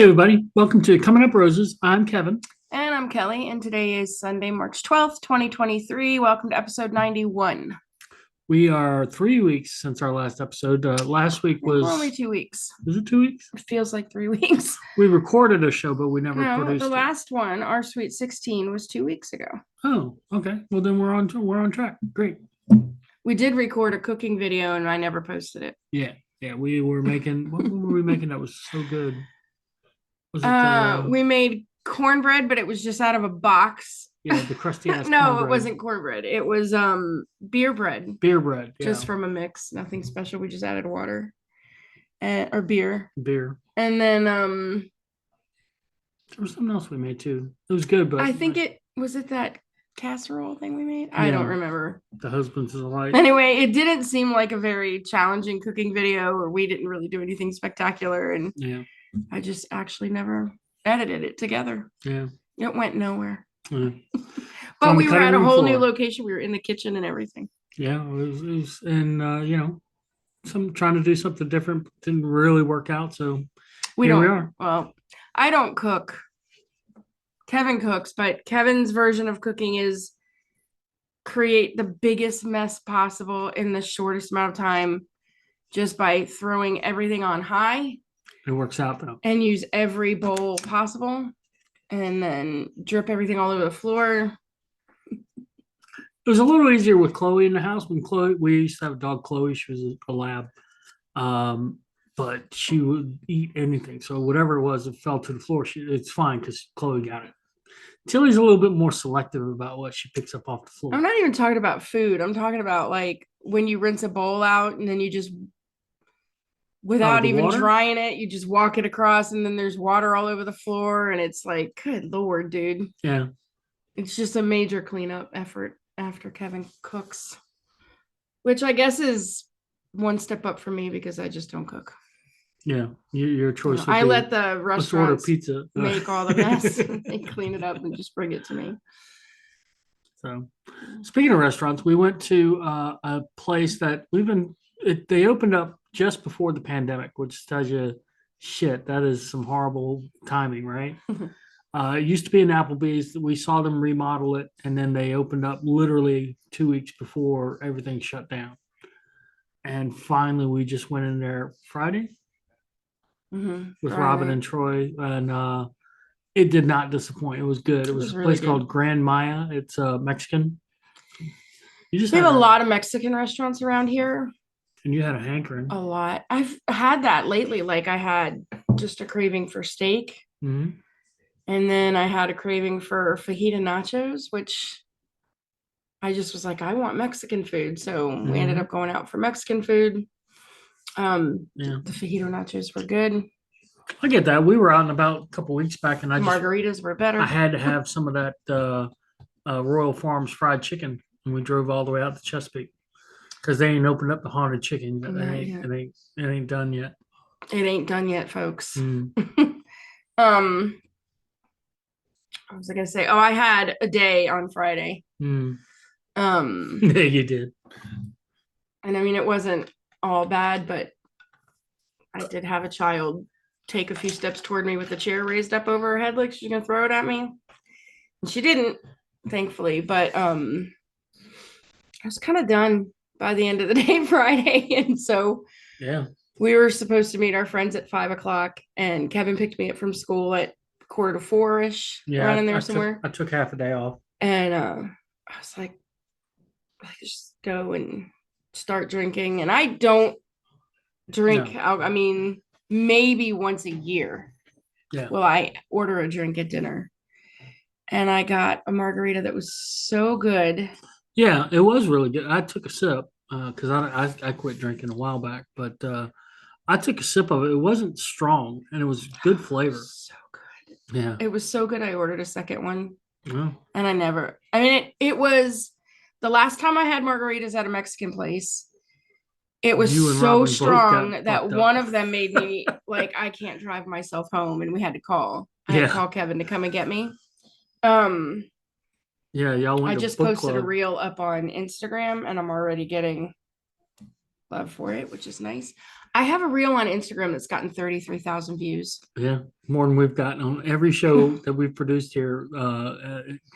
Hey, everybody. Welcome to Coming Up Roses. I'm Kevin. And I'm Kelly, and today is Sunday, March 12th, 2023. Welcome to episode 91. We are 3 weeks since our last episode. Last week was... We're only 2 weeks. Was it 2 weeks? It feels like 3 weeks. We recorded a show, but we never produced the it. last one, Our Sweet 16, was 2 weeks ago. Oh, okay. Well, then we're on track. Great. We did record a cooking video, and I never posted it. Yeah. We were making... What were we making that was so good? Was it we made cornbread, but it was just out of a box. Yeah, the crusty ass No, cornbread. it wasn't cornbread. It was beer bread. Beer bread. Yeah. Just from a mix. Nothing special. We just added water. Or beer. Beer. And then there was something else we made too. It was good, but I think was that casserole thing we made? I don't remember. The husbands is alike. Anyway, it didn't seem like a very challenging cooking video, or we didn't really do anything spectacular, and I just actually never edited it together. Yeah. It went nowhere. Yeah. But we were at a whole new location. We were in the kitchen and everything. Yeah, it was and trying to do something different didn't really work out. So we are. Well, I don't cook. Kevin cooks, but Kevin's version of cooking is create the biggest mess possible in the shortest amount of time just by throwing everything on high. It works out though. And use every bowl possible and then drip everything all over the floor. It was a little easier with Chloe in the house. We used to have a dog, Chloe. She was a lab. But she would eat anything. So whatever it was, it fell to the floor. It's fine because Chloe got it. Tilly's a little bit more selective about what she picks up off the floor. I'm not even talking about food. I'm talking about like when you rinse a bowl out and then you just, without even drying it, you just walk it across and then there's water all over the floor. And it's like, good Lord, dude. Yeah. It's just a major cleanup effort after Kevin cooks, which I guess is one step up for me because I just don't cook. Yeah, your choice. I let the restaurants pizza. make all the mess. They clean it up and just bring it to me. So, speaking of restaurants, we went to a place that they opened up just before the pandemic, which tells you, shit, that is some horrible timing, right? It used to be an Applebee's. We saw them remodel it, and then they opened up literally 2 weeks before everything shut down. And finally, we just went in there Friday. With Robin and Troy, and it did not disappoint. It was good. It was a place called Grand Maya. It's Mexican. We have a lot of Mexican restaurants around here. And you had a hankering. A lot. I've had that lately. Like I had just a craving for steak. Mm-hmm. And then I had a craving for fajita nachos, which I just was like, I want Mexican food. So we ended up going out for Mexican food. The fajita nachos were good. I get that. We were out and about a couple weeks back, and margaritas were better. I had to have some of that Royal Farms fried chicken, and we drove all the way out to Chesapeake because they ain't opened up the haunted chicken. It ain't done yet. It ain't done yet, folks. What was I gonna say? Oh, I had a day on Friday. Yeah, you did. And I mean, it wasn't all bad, but I did have a child take a few steps toward me with the chair raised up over her head like she's gonna throw it at me, and she didn't, thankfully. But I was kind of done by the end of the day Friday, and so we were supposed to meet our friends at 5:00, and Kevin picked me up from school at 3:45ish. Around in there somewhere. I took half a day off, and I was like, just go and start drinking. And I don't drink. I mean, maybe once a year will I order a drink at dinner. And I got a margarita that was so good. Yeah, it was really good. I took a sip because I quit drinking a while back, but I took a sip of it. It wasn't strong, and it was good flavor. So good. Yeah, it was so good. I ordered a second one, and it was the last time I had margaritas at a Mexican place. It was so strong that one of them made me like, I can't drive myself home, and we had to call. I had to call Kevin to come and get me. Y'all went. I just posted a reel up on Instagram, and I'm already getting love for it, which is nice. I have a reel on Instagram that's gotten 33,000 views. Yeah, more than we've gotten on every show that we've produced here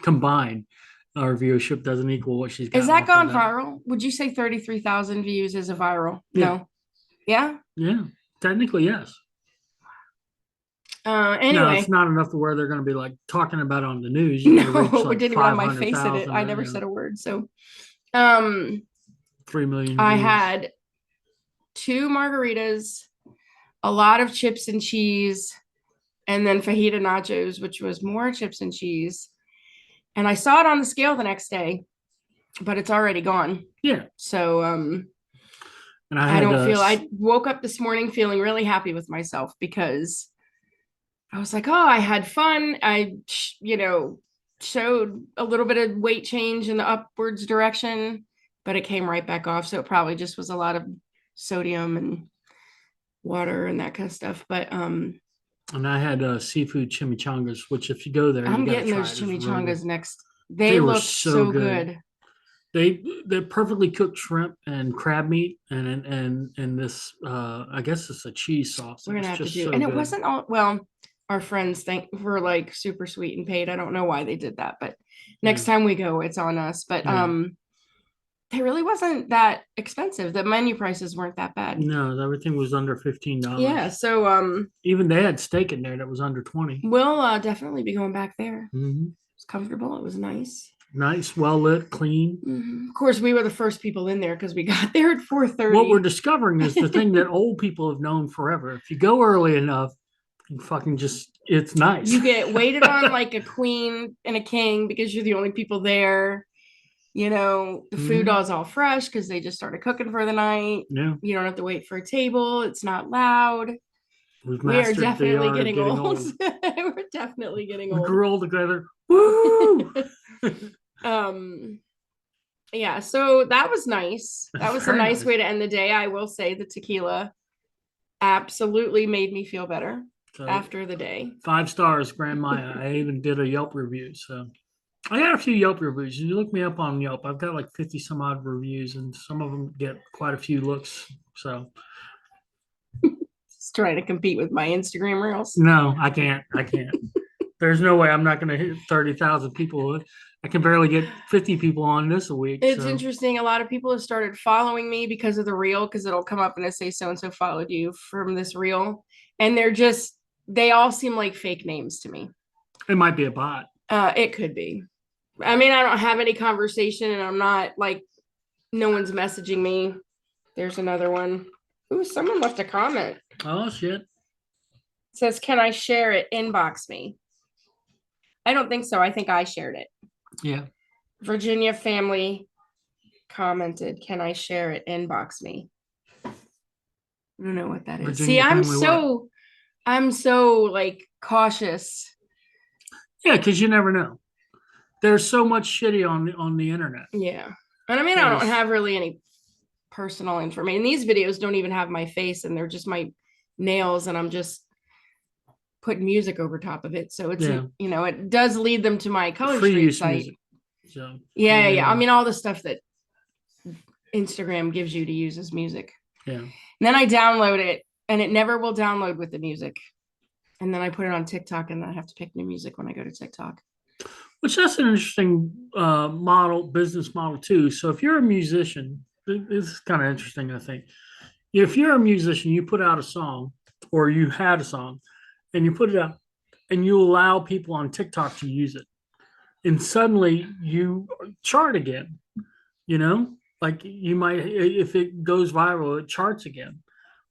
combined. Our viewership doesn't equal what she's Is gotten that off gone of that. viral? Would you say 33,000 views is a viral? Yeah. No. Yeah. Yeah, technically, yes. No, Anyway, it's not enough to where they're going to be like talking about it on the news. You got to reach no, it like didn't even have my face in it. 500,000, I never said a word. So, um, 3 million I views. had 2 margaritas, a lot of chips and cheese, and then fajita nachos, which was more chips and cheese. And I saw it on the scale the next day, but it's already gone. Yeah. So, And I don't feel, I woke up this morning feeling really happy with myself because I was like, oh, I had fun. I, showed a little bit of weight change in the upwards direction, but it came right back off. So it probably just was a lot of sodium and water and that kind of stuff. But and I had seafood chimichangas, which if you go there, I'm you gotta getting try those it. It's really chimichangas good. next. They They were look so so good. good. They're perfectly cooked shrimp and crab meat and this I guess it's a cheese sauce. We're It gonna was have to just do, so and it good. wasn't all well. Our friends think we're like super sweet and paid. I don't know why they did that, but next time we go, it's on us. But Yeah. it really wasn't that expensive. The menu prices weren't that bad. No, everything was under $15. Yeah, so Even they had steak in there that was under 20. we'll definitely be going back there. Mm-hmm. It's comfortable. It was nice. Nice, well lit, clean. Mm-hmm. Of course, we were the first people in there because we got there at 4:30. What we're discovering is the thing that old people have known forever. If you go early enough, you fucking just, it's nice. You get waited on like a queen and a king because you're the only people there. The food is all fresh because they just started cooking for the night. Yeah. You don't have to wait for a table. It's not loud. We are definitely getting old. old. We're definitely getting We old. grew old together. Woo! Yeah, so that was nice. That was a nice way to end the day. I will say the tequila absolutely made me feel better after the day. 5 stars, Grand Maya. I even did a Yelp review. So I got a few Yelp reviews. You look me up on Yelp. I've got like 50 some odd reviews, and some of them get quite a few looks. So just trying to compete with my Instagram reels. No, I can't. There's no way I'm not going to hit 30,000 people. I can barely get 50 people on this a week. It's interesting. A lot of people have started following me because of the reel, because it'll come up and it say so-and-so followed you from this reel. And they all seem like fake names to me. It might be a bot. It could be. I mean, I don't have any conversation and I'm not like, no one's messaging me. There's another one. Ooh, someone left a comment. Oh, shit. It says, can I share it? Inbox me. I don't think so. I think I shared it. Yeah. Virginia family commented, can I share it? Inbox me. I don't know what that is. Virginia See, I'm so like cautious. Yeah, because you never know. There's so much shitty on the internet. Yeah. And I mean, I don't have really any personal information. These videos don't even have my face and they're just my nails and I'm just putting music over top of it. So it's, it does lead them to my Color Street site. Music. So yeah. I mean, all the stuff that Instagram gives you to use as music. Yeah. And then I download it and it never will download with the music. And then I put it on TikTok and then I have to pick new music when I go to TikTok. Which that's an interesting business model too. So if you're a musician, this is kind of interesting, I think. If you're a musician, you put out a song or you had a song and you put it out and you allow people on TikTok to use it. And suddenly you chart again, like you might, if it goes viral, it charts again,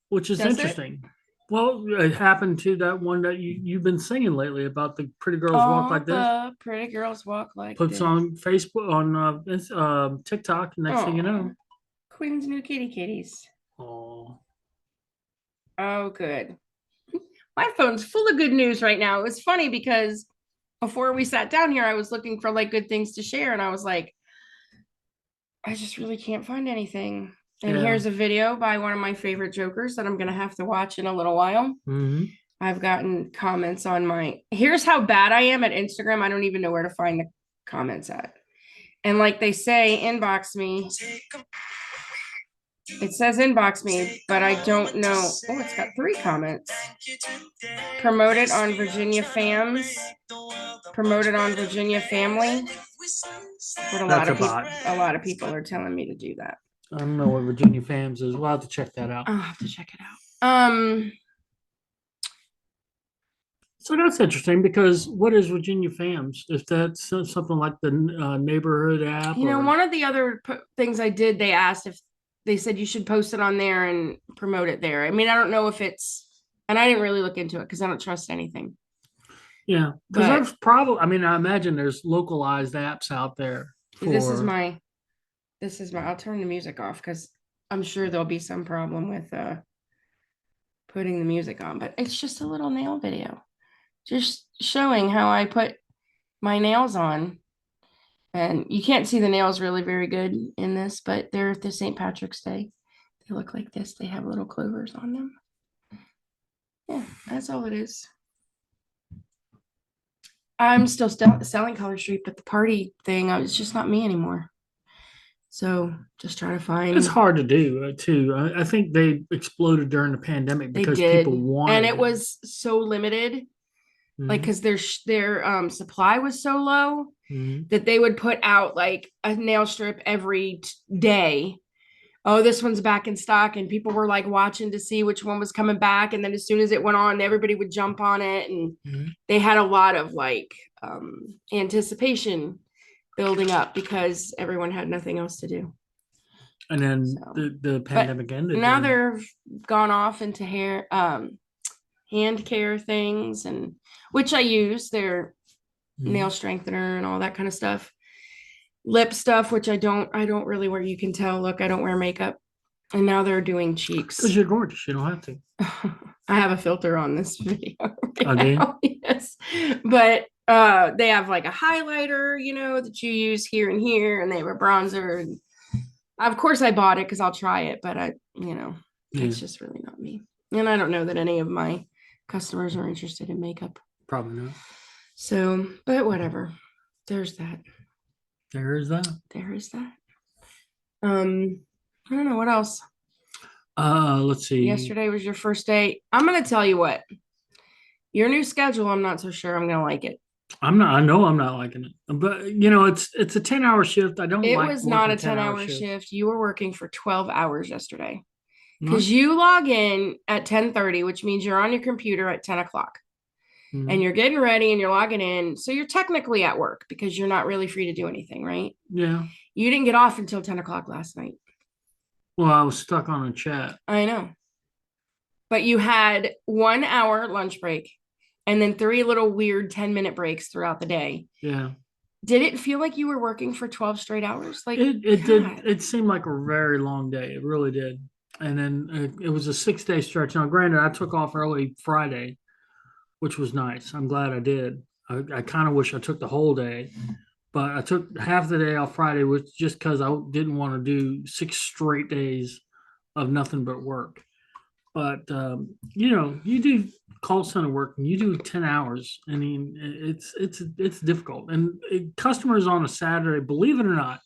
which is interesting. Well, it happened to that one that you've been singing lately about the pretty girls walk like this. Pretty girls walk like Puts on Facebook, on TikTok. Next thing you know, Quinn's new kitties. Oh, good. My phone's full of good news right now. It was funny because before we sat down here, I was looking for like good things to share, and I was like, I just really can't find anything. And here's a video by one of my favorite jokers that I'm going to have to watch in a little while. Mm-hmm. I've gotten comments on here's how bad I am at Instagram. I don't even know where to find the comments at. And like they say, inbox me. It says inbox me, but I don't know. Oh, it's got 3 comments. Promoted on Virginia Fams. Promoted on Virginia Family. But That's a bot. a lot of people are telling me to do that. I don't know what Virginia Fams is. We'll have to check that out. I'll have to check it out. So that's interesting because what is Virginia Fams? If that's something like the neighborhood app, You know, or one of the other things I did, they asked if they said you should post it on there and promote it there. I mean, I don't know if it's, and I didn't really look into it because I don't trust anything. yeah, because But there's probably. I mean, I imagine there's localized apps out there for. this is my, I'll turn the music off because I'm sure there'll be some problem with putting the music on, but it's just a little nail video. Just showing how I put my nails on. And you can't see the nails really very good in this, but they're the St. Patrick's Day. They look like this. They have little clovers on them. Yeah, that's all it is. I'm still selling Color Street, but the party thing, it's just not me anymore. So just try to find. It's hard to do too. I think they exploded during the pandemic They because did, people wanted, and it was so limited. Like, Mhm. because their supply was so low Mhm. that they would put out like a nail strip every day. Oh, this one's back in stock, and people were like watching to see which one was coming back, and then as soon as it went on, everybody would jump on it, and they had a lot of like anticipation building up because everyone had nothing else to do. And then So, the pandemic ended. now and they're gone off into hair hand care things, and which I use their nail strengthener and all that kind of stuff. Lip stuff, which I don't really wear. You can tell, look, I don't wear makeup. And now they're doing cheeks. because you're gorgeous, you don't have to. I have a filter on this video. Oh, do you? Yes. But they have like a highlighter, you know, that you use here and here, and they have a bronzer. And of course I bought it because I'll try it, but it's just really not me. And I don't know that any of my customers are interested in makeup. Probably not. So, but whatever. There's that. There is that. There is that. I don't know what else. Let's see. Yesterday was your first day. I'm gonna tell you what. Your new schedule, I'm not so sure I'm gonna like it. I know I'm not liking it, but you know, it's a 10-hour shift. I don't It like was not a working 10-hour shifts. shift. You were working for 12 hours yesterday. No? Because you log in at 10:30, which means you're on your computer at 10 o'clock. And you're getting ready and you're logging in. So you're technically at work because you're not really free to do anything, right? Yeah. You didn't get off until 10 o'clock last night. Well, I was stuck on a chat. I know. But you had 1 hour lunch break and then 3 little weird 10-minute breaks throughout the day. Yeah. Did it feel like you were working for 12 straight hours? Like it did. It seemed like a very long day. It really did. And then it was a 6-day stretch. Now, granted, I took off early Friday, which was nice. I'm glad I did. I kind of wish I took the whole day, but I took half the day off Friday, which just because I didn't want to do 6 straight days of nothing but work. But you know, you do call center work and you do 10 hours. I mean, it's difficult. And customers on a Saturday, believe it or not,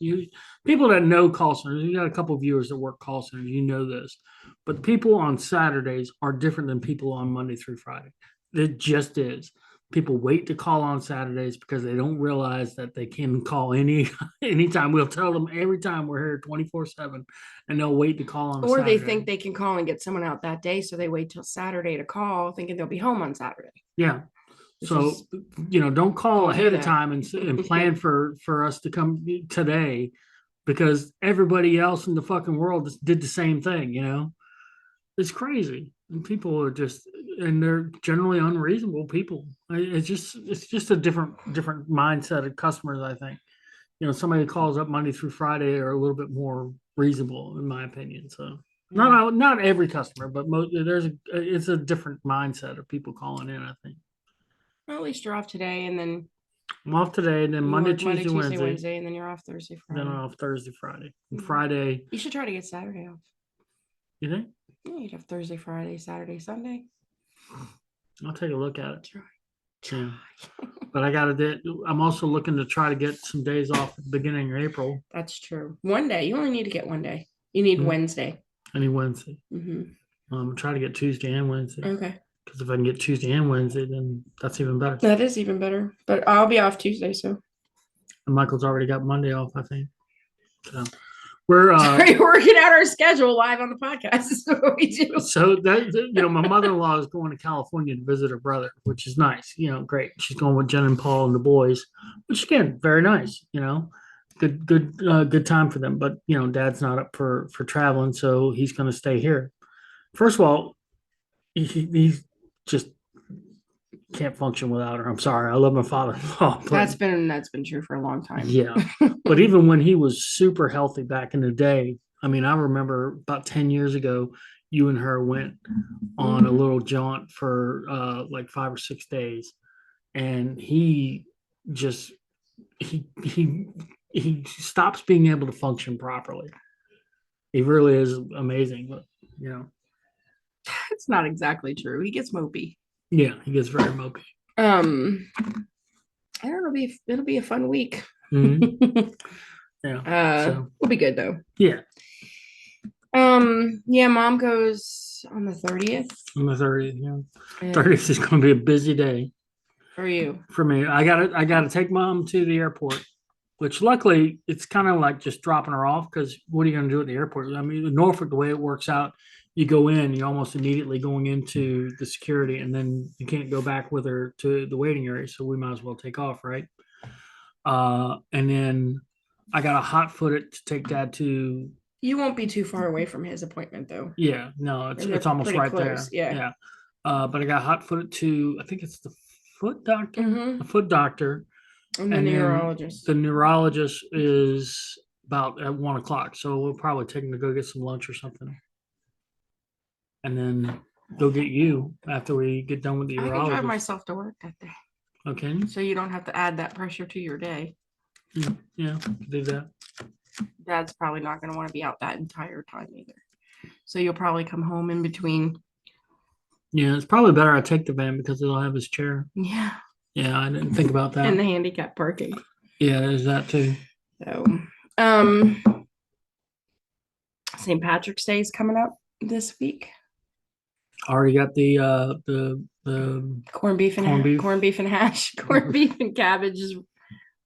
people that know call centers, you got a couple of viewers that work call centers, you know this, but people on Saturdays are different than people on Monday through Friday. It just is. People wait to call on Saturdays because they don't realize that they can call anytime. We'll tell them every time we're here 24/7, and they'll wait to call on. Or they think they can call and get someone out that day, so they wait till Saturday to call, thinking they'll be home on Saturday. Yeah. So you know, don't call ahead of time and plan for us to come today, because everybody else in the fucking world did the same thing. You know, it's crazy, and people are just, and they're generally unreasonable people. It's just a different mindset of customers. I think, you know, somebody who calls up Monday through Friday are a little bit more reasonable, in my opinion. So not every customer, but it's a different mindset of people calling in, I think. Well, at least you're off today, and then I'm off today, and then Monday, Tuesday, Wednesday, and then you're off Thursday, Friday. Then I'm off Thursday, Friday. And Friday. You should try to get Saturday off. You think? Yeah, you'd have Thursday, Friday, Saturday, Sunday. I'll take a look at it. Yeah. But I'm also looking to try to get some days off at the beginning of April. That's true. One day. You only need to get one day. You need Wednesday. any Wednesday. Try to get Tuesday and Wednesday. Okay. Because if I can get Tuesday and Wednesday, then that's even better. That is even better. But I'll be off Tuesday, so. And Michael's already got Monday off, I think. So we're Sorry, working out our schedule live on the podcast. Is what we do. so that my mother-in-law is going to California to visit her brother, which is nice. Great. She's going with Jen and Paul and the boys, which again, very nice. Good time for them. But Dad's not up for traveling, so he's going to stay here. First of all, he's just can't function without her. I'm sorry. I love my father-in-law. That's been true for a long time. Yeah. But even when he was super healthy back in the day, I mean, I remember about 10 years ago, you and her went on a little jaunt for like 5 or 6 days. And he just he stops being able to function properly. He really is amazing, but it's not exactly true. He gets mopey. Yeah, he gets very mopey. I don't know. It'll be a fun week. Mm-hmm. Yeah. We'll be good though. Yeah. Yeah, Mom goes on the 30th. On the 30th, yeah. 30th is going to be a busy day. For you. For me. I gotta take Mom to the airport, which luckily it's kind of like just dropping her off, because what are you going to do at the airport? I mean, in Norfolk, the way it works out, you go in, you're almost immediately going into the security, and then you can't go back with her to the waiting area. So we might as well take off, right? And then I got a hot footed to take Dad to. You won't be too far away from his appointment, though. Yeah, no, it's almost right close. there. Yeah. But I got hot footed to, I think it's the foot doctor, the foot doctor, and the neurologist. The neurologist is about at 1:00, so we'll probably take him to go get some lunch or something, and then go get you after we get done with the urologist. I can drive myself to work that day. Okay. So you don't have to add that pressure to your day. Yeah, do that. Dad's probably not going to want to be out that entire time either. So you'll probably come home in between. Yeah, it's probably better I take the van because it'll have his chair. Yeah. Yeah, I didn't think about that. And the handicap parking. Yeah, there's that too. So, St. Patrick's Day is coming up this week. Already got the corned beef and hash, corned beef and cabbage is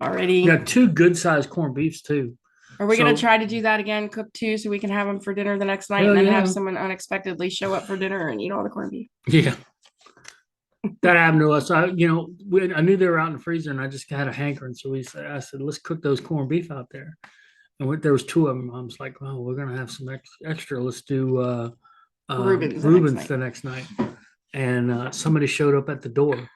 already. We got 2 good sized corned beefs too. Are we going to try to do that again, cook 2 so we can have them for dinner the next night, and then have someone unexpectedly show up for dinner and eat all the corned beef? Yeah. That happened to us. I knew they were out in the freezer, and I just had a hankering. So I said, let's cook those corned beef out there. And there was 2 of them. I was like, oh, we're going to have some extra. Let's do Reuben's the next night. And somebody showed up at the door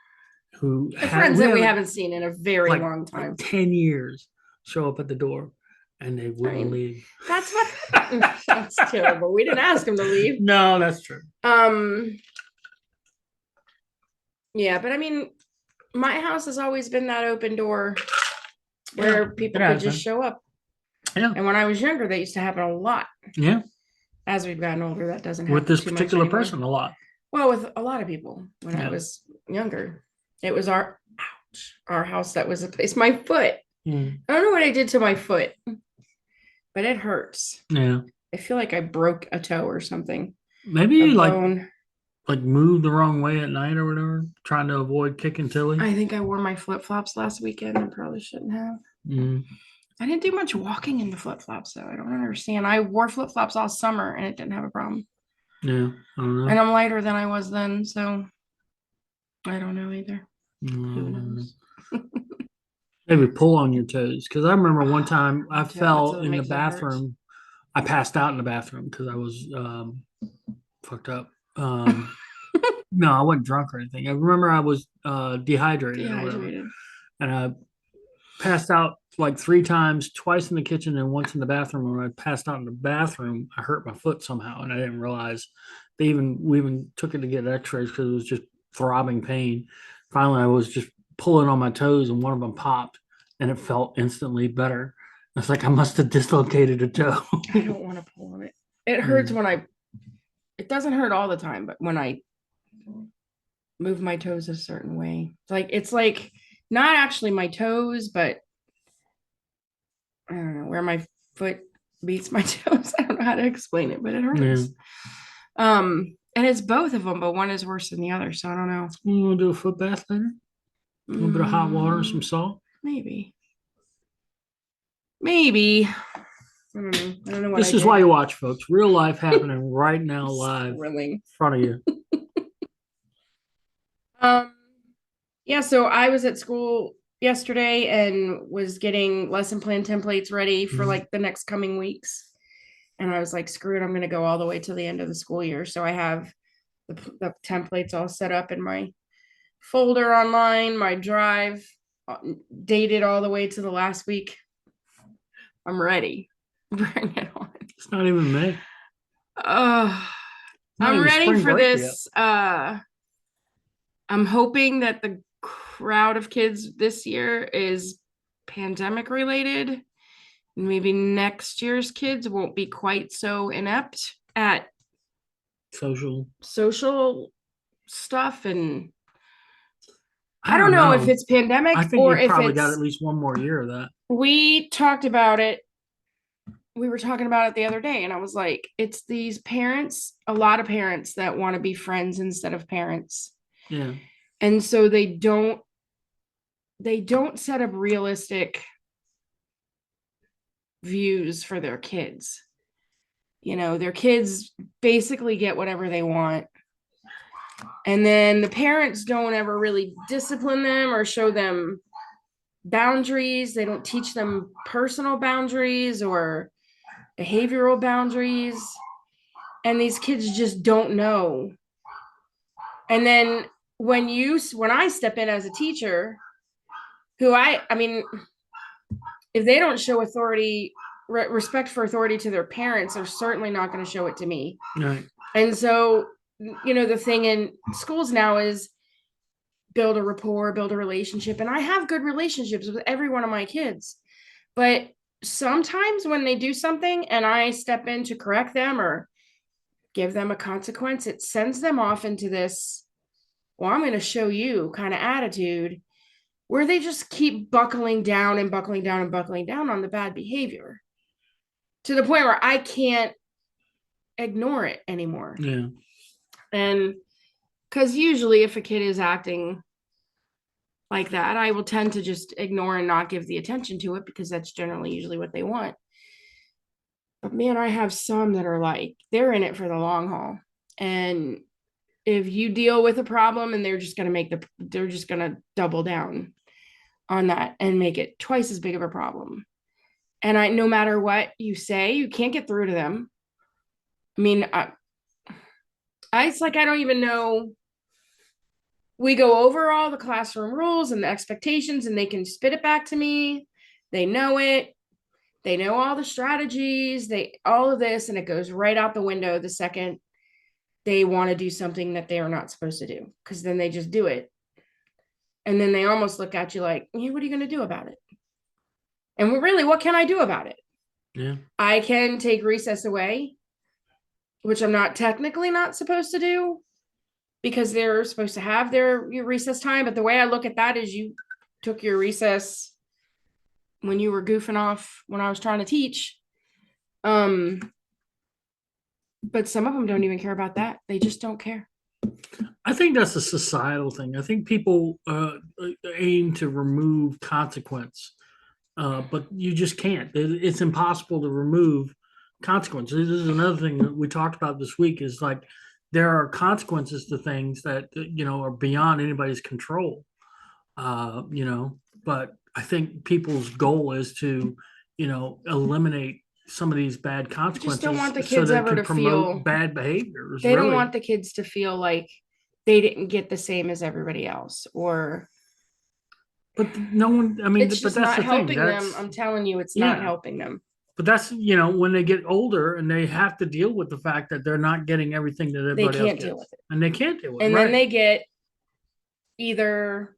who friends that we haven't seen in a very long time. Like 10 years show up at the door. And they wouldn't leave. That's terrible. We didn't ask them to leave. No, that's true. Yeah, but I mean, my house has always been that open door where people could just show up. Yeah. And when I was younger, that used to happen a lot. Yeah. As we've gotten older, that doesn't happen with this particular person a lot. Well, with a lot of people when I was younger, it was our house that was a place. My foot. I don't know what I did to my foot, but it hurts. Yeah. I feel like I broke a toe or something. Maybe you like moved the wrong way at night or whatever, trying to avoid kicking Tilly. I think I wore my flip-flops last weekend. I probably shouldn't have. I didn't do much walking in the flip-flops though. I don't understand. I wore flip-flops all summer and it didn't have a problem. Yeah, I don't know. And I'm lighter than I was then, so I don't know either. Who knows? Maybe pull on your toes, because I remember one time I fell in the bathroom. I passed out in the bathroom because I was fucked up. No, I wasn't drunk or anything. I remember I was dehydrated. Or whatever, and I passed out like 3 times, twice in the kitchen and once in the bathroom. When I passed out in the bathroom, I hurt my foot somehow, and I didn't realize. We even took it to get X-rays because it was just throbbing pain. Finally, I was just pulling on my toes, and one of them popped, and it felt instantly better. It's like I must have dislocated a toe. I don't want to pull on it. It hurts when it doesn't hurt all the time, but when I move my toes a certain way, it's like not actually my toes, but I don't know where my foot beats my toes. I don't know how to explain it, but it hurts. Yeah. And it's both of them, but one is worse than the other. So I don't know. You want to do a foot bath later? A little bit of hot water and some salt. Maybe. Maybe. I don't know. I don't know what This is why you watch, folks. Real life happening right now, live in front of you. Yeah, so I was at school yesterday and was getting lesson plan templates ready for like the next coming weeks. And I was like, screw it, I'm going to go all the way to the end of the school year. So I have the templates all set up in my folder online, my drive, dated all the way to the last week. I'm ready. Bring it on. It's not even May. I'm ready for this. I'm hoping that the crowd of kids this year is pandemic related. Maybe next year's kids won't be quite so inept at social stuff. And I don't know if it's pandemic. I think or you if probably it's, got at least one more year of that. We talked about it. We were talking about it the other day, and I was like, it's these parents, a lot of parents that want to be friends instead of parents. Yeah. And so they don't set up realistic views for their kids. You know, their kids basically get whatever they want. And then the parents don't ever really discipline them or show them boundaries. They don't teach them personal boundaries or behavioral boundaries. And these kids just don't know. And then when I step in as a teacher, I mean, if they don't show authority, respect for authority to their parents, they're certainly not going to show it to me. Right. And so, you know, the thing in schools now is build a rapport, build a relationship. And I have good relationships with every one of my kids. But sometimes when they do something and I step in to correct them or give them a consequence, it sends them off into this, well, I'm going to show you kind of attitude, where they just keep buckling down and buckling down and buckling down on the bad behavior to the point where I can't ignore it anymore. Yeah. And because usually if a kid is acting like that, I will tend to just ignore and not give the attention to it, because that's generally usually what they want. But man, I have some that are like, they're in it for the long haul. And if you deal with a problem and they're just going to double down on that and make it twice as big of a problem. And no matter what you say, you can't get through to them. I mean, it's like, I don't even know. We go over all the classroom rules and the expectations, and they can spit it back to me. They know it. They know all the strategies, all of this, and it goes right out the window the second they want to do something that they are not supposed to do, because then they just do it. And then they almost look at you like, yeah, what are you going to do about it? And really, what can I do about it? Yeah. I can take recess away, which I'm technically not supposed to do, because they're supposed to have your recess time. But the way I look at that is, you took your recess when you were goofing off when I was trying to teach. But some of them don't even care about that. They just don't care. I think that's a societal thing. I think people aim to remove consequence, but you just can't. It's impossible to remove consequences. This is another thing that we talked about this week, is like, there are consequences to things that, are beyond anybody's control. But I think people's goal is to, eliminate some of these bad consequences. Just don't want the kids ever to feel bad behaviors. They don't want the kids to feel like they didn't get the same as everybody else, or. But no one. I mean, it's just not helping them. I'm telling you, it's not helping them. But that's, when they get older and they have to deal with the fact that they're not getting everything that everybody else gets. Deal with it. And they can't deal with it. And then they get either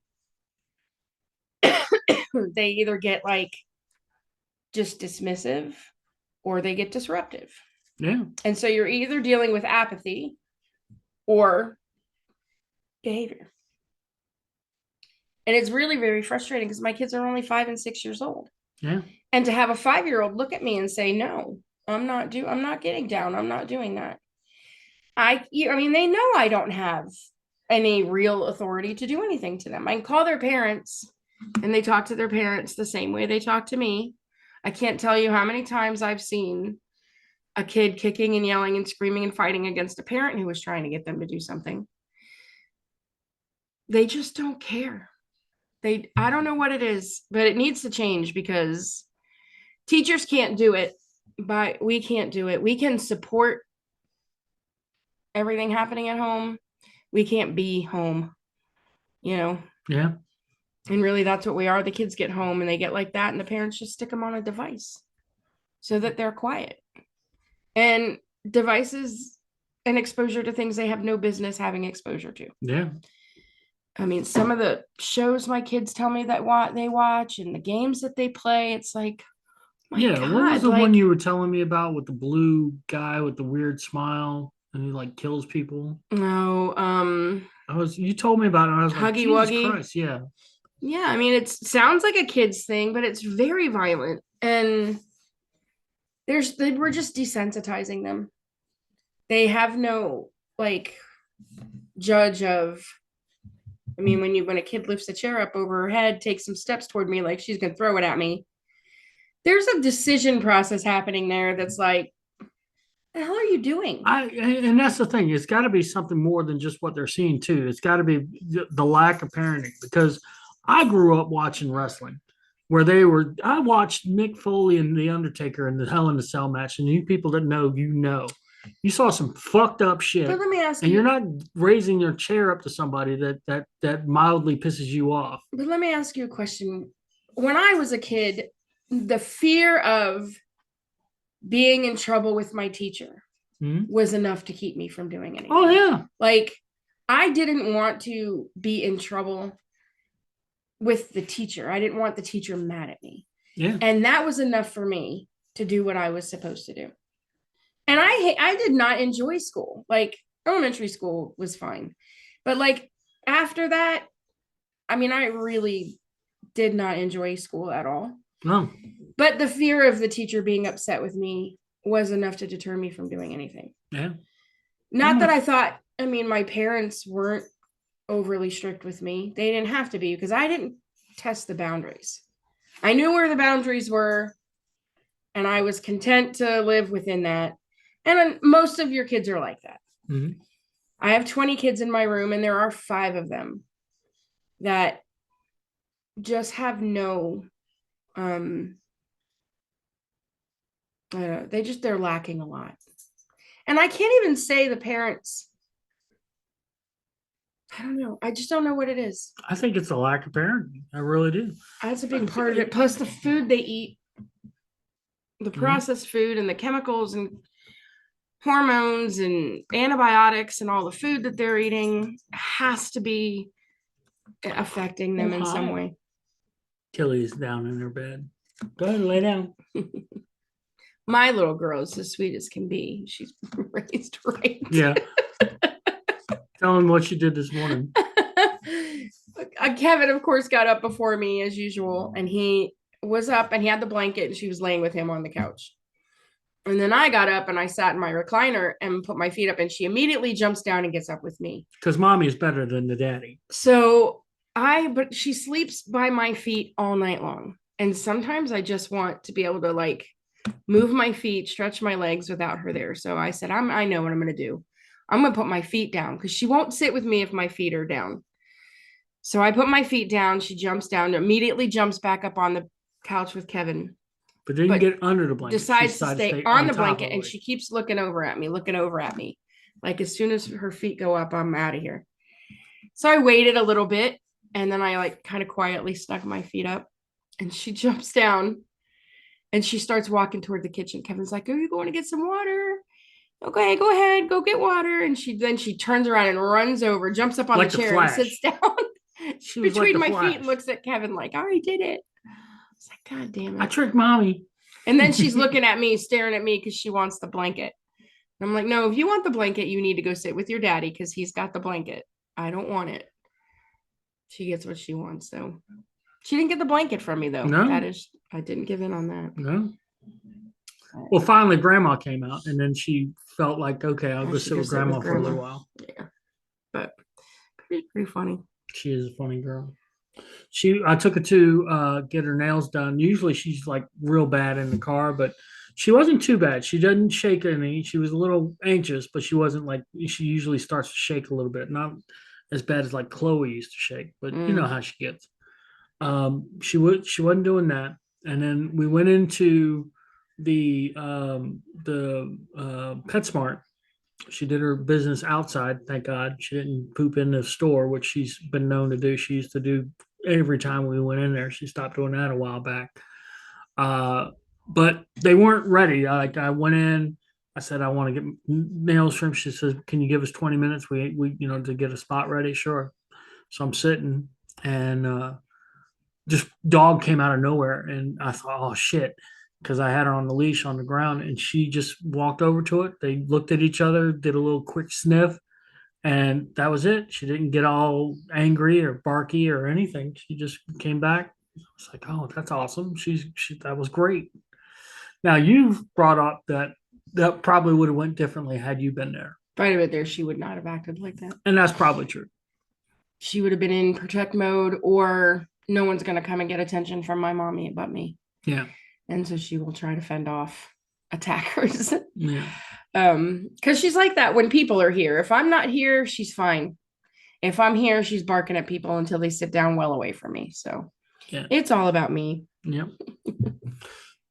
like just dismissive, or they get disruptive. Yeah. And so you're either dealing with apathy or behavior. And it's really very frustrating, because my kids are only 5 and 6 years old. Yeah. And to have a 5-year-old look at me and say, no, I'm not getting down. I'm not doing that. I mean, they know I don't have any real authority to do anything to them. I can call their parents and they talk to their parents the same way they talk to me. I can't tell you how many times I've seen a kid kicking and yelling and screaming and fighting against a parent who was trying to get them to do something. They just don't care. I don't know what it is, but it needs to change because teachers can't do it, but we can't do it. We can support everything happening at home. We can't be home, you know? Yeah. And really, that's what we are. The kids get home and they get like that, and the parents just stick them on a device so that they're quiet. And devices and exposure to things they have no business having exposure to. Yeah. I mean, some of the shows my kids tell me that they watch and the games that they play, it's like, my Yeah. God, What was the like, one you were telling me about with the blue guy with the weird smile and he like kills people? no, You told me about it and I was like, Huggy Jesus Wuggy. Christ, yeah. Yeah, I mean, it sounds like a kid's thing, but it's very violent. And we're just desensitizing them. They have no like judge of, I mean, when a kid lifts a chair up over her head, takes some steps toward me like she's gonna throw it at me, there's a decision process happening there that's like, the hell are you doing? And that's the thing. It's got to be something more than just what they're seeing too. It's got to be the lack of parenting because I grew up watching wrestling where I watched Mick Foley and The Undertaker in the Hell in a Cell match. And you people that know, you saw some fucked up shit. But let me ask and you, you're not raising your chair up to somebody that mildly pisses you off. but let me ask you a question. When I was a kid, the fear of being in trouble with my teacher was enough to keep me from doing anything. Oh, yeah. Like, I didn't want to be in trouble with the teacher. I didn't want the teacher mad at me. Yeah. And that was enough for me to do what I was supposed to do. And I did not enjoy school. Like, elementary school was fine. But like after that, I mean, I really did not enjoy school at all. No. But the fear of the teacher being upset with me was enough to deter me from doing anything. Yeah. Not that I thought, I mean, my parents weren't overly strict with me. They didn't have to be because I didn't test the boundaries. I knew where the boundaries were and I was content to live within that. And most of your kids are like that. Mm-hmm. I have 20 kids in my room and there are 5 of them that just have no they're lacking a lot. And I can't even say the parents, I don't know. I just don't know what it is. I think it's a lack of parenting. I really do. That's a big part of it. Plus the food they eat, the processed food and the chemicals and hormones and antibiotics and all the food that they're eating has to be affecting them in some way. Tilly's down in her bed. Go ahead and lay down. My little girl is as sweet as can be. She's raised right. Yeah. Tell him what you did this morning. Kevin, of course, got up before me as usual, and he was up and he had the blanket and she was laying with him on the couch. And then I got up and I sat in my recliner and put my feet up, and she immediately jumps down and gets up with me. Because mommy is better than the daddy. So but she sleeps by my feet all night long. And sometimes I just want to be able to like move my feet, stretch my legs without her there. So I said, I know what I'm going to do. I'm going to put my feet down because she won't sit with me if my feet are down. So I put my feet down. She jumps down, immediately jumps back up on the couch with Kevin. But then you get under the blanket. Decides to stay on the blanket, and she keeps looking over at me. Like as soon as her feet go up, I'm out of here. So I waited a little bit, and then I like kind of quietly stuck my feet up, and she jumps down and she starts walking toward the kitchen. Kevin's like, are you going to get some water? Okay, go ahead, go get water. And she turns around and runs over, jumps up on the chair and sits down between my feet and looks at Kevin like, I already did it. It's like, God damn it. I tricked mommy. And then she's looking at me, staring at me because she wants the blanket. And I'm like, no, if you want the blanket, you need to go sit with your daddy because he's got the blanket. I don't want it. She gets what she wants, though. She didn't get the blanket from me, though. No. I didn't give in on that. No. Well, finally, Grandma came out, and then she felt like, okay, I'll I go should sit go with sit with Grandma for a little Grandma. while. Yeah, but pretty funny. She is a funny girl. I took her to get her nails done. Usually she's like real bad in the car, but she wasn't too bad. She doesn't shake any. She was a little anxious, but she wasn't like she usually starts to shake a little bit. Not as bad as like Chloe used to shake, but you know how she gets. She wasn't doing that. And then we went into the PetSmart. She did her business outside, thank God. She didn't poop in the store, which she's been known to do. She used to do every time we went in there. She stopped doing that a while back. But they weren't ready. Like I went in, I said I want to get nails trimmed. She says, "Can you give us 20 minutes? We to get a spot ready." Sure. So I'm sitting, and just dog came out of nowhere, and I thought, "Oh shit." Because I had her on the leash on the ground, and she just walked over to it. They looked at each other, did a little quick sniff, and that was it. She didn't get all angry or barky or anything. She just came back. It's like, oh, that's awesome. That was great. Now you've brought up that probably would have went differently had you been there, If I'd have been there, she would not have acted like that. and that's probably true. She would have been in protect mode, or no one's gonna come and get attention from my mommy but me. Yeah, And so she will try to fend off attackers. yeah, Because she's like that when people are here. If I'm not here, she's fine. If I'm here, she's barking at people until they sit down well away from me. So yeah, it's all about me. yep.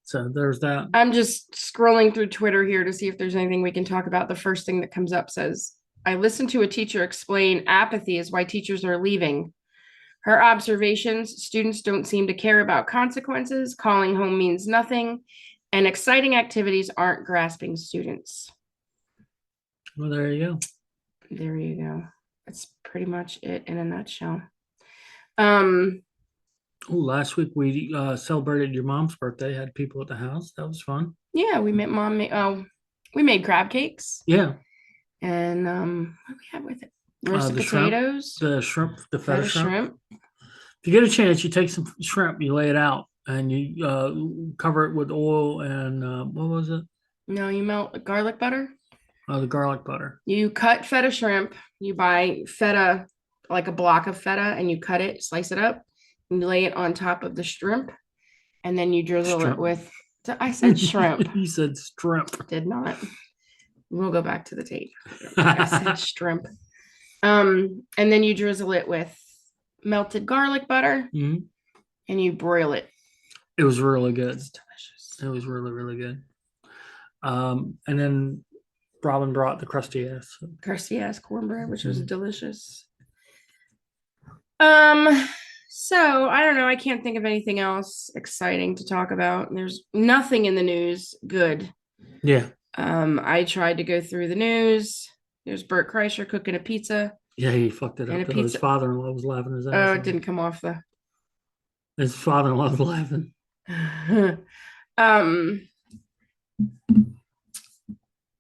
So there's that. I'm just scrolling through Twitter here to see if there's anything we can talk about. The first thing that comes up says, I listened to a teacher explain apathy is why teachers are leaving. Her observations, students don't seem to care about consequences, calling home means nothing, and exciting activities aren't grasping students. Well, there you go. There you go. That's pretty much it in a nutshell. Last week we celebrated your mom's birthday. Had people at the house. That was fun. Yeah, we made we made crab cakes. Yeah. And what do we have with it? Roasted potatoes. The feta shrimp. If you get a chance, you take some shrimp, you lay it out, and you cover it with oil and what was it? No, you melt garlic butter. The garlic butter. You cut feta shrimp. You buy feta, like a block of feta, and you cut it, slice it up, and you lay it on top of the shrimp, and then you drizzle it with. I said shrimp. You said shrimp. Did not. We'll go back to the tape. I said shrimp. And then you drizzle it with melted garlic butter, and you broil it. It was really good. It's delicious. It was really, really good. And then Robin brought the crusty ass cornbread, which was delicious. So I don't know. I can't think of anything else exciting to talk about. There's nothing in the news good. Yeah. I tried to go through the news. There's Bert Kreischer cooking a pizza. Yeah, he fucked it up. His father-in-law was laughing his ass off. Oh, it didn't come off though. His father-in-law was laughing. I